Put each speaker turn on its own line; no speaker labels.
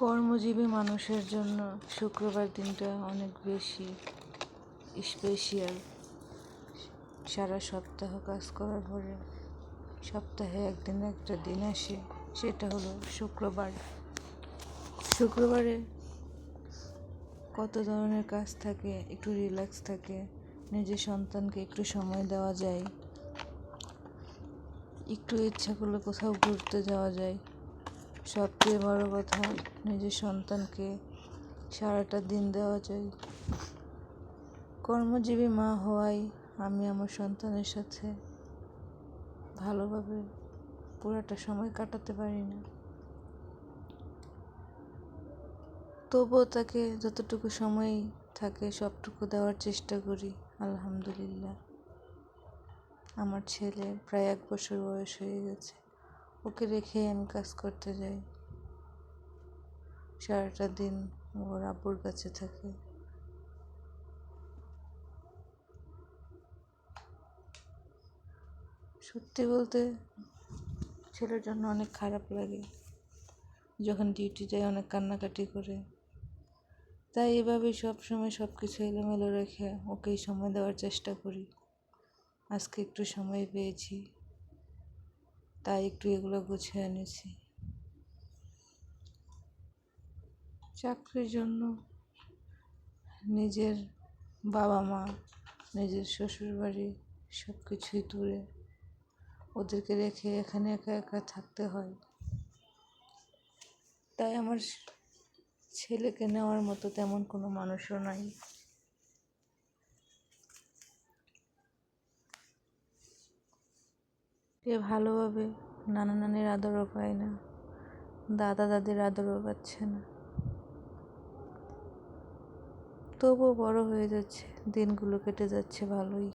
কর্মজীবী মানুষের জন্য শুক্রবার দিনটা অনেক বেশি স্পেশাল। সারা সপ্তাহ কাজ করার পরে সপ্তাহে একদিন একটা দিন আসে, সেটা হলো শুক্রবার। শুক্রবারে কত ধরনের কাজ থাকে, একটু রিল্যাক্স থাকে, নিজের সন্তানকে একটু সময় দেওয়া যায়, একটু ইচ্ছা করলে কোথাও ঘুরতে যাওয়া যায়। সবচেয়ে বড় কথা, নিজের সন্তানকে সারাটা দিন দেওয়া যায়। কর্মজীবী মা হওয়ায় আমি আমার সন্তানের সাথে ভালোভাবে পুরোটা সময় কাটাতে পারি না, তবুও তাকে যতটুকু সময় থাকে সবটুকু দেওয়ার চেষ্টা করি। আলহামদুলিল্লাহ, আমার ছেলে প্রায় 1 বছর বয়স হয়ে গেছে, ওকে রেখেই আমি কাজ করতে যাই। সারাটা দিন ওর আব্বুর কাছে থাকে। সত্যি বলতে ছেলের জন্য অনেক খারাপ লাগে, যখন ডিউটি যায় অনেক কান্নাকাটি করে। তাই এভাবেই সবসময় সব কিছু এলোমেলো রেখে ওকেই সময় দেওয়ার চেষ্টা করি। আজকে একটু সময় পেয়েছি, তাই একটু এগুলো গুছিয়ে এনেছি। চাকরির জন্য নিজের বাবা মা, নিজের শ্বশুরবাড়ি সব কিছুই দূরে, ওদেরকে রেখে এখানে একা একা থাকতে হয়। তাই আমার ছেলেকে নেওয়ার মতো তেমন কোনো মানুষও নাই। এ ভালোভাবে নানা নানির আদরও পায় না, দাদা দাদির আদরও পাচ্ছে না। তবুও বড় হয়ে যাচ্ছে, দিনগুলো কেটে যাচ্ছে ভালোই।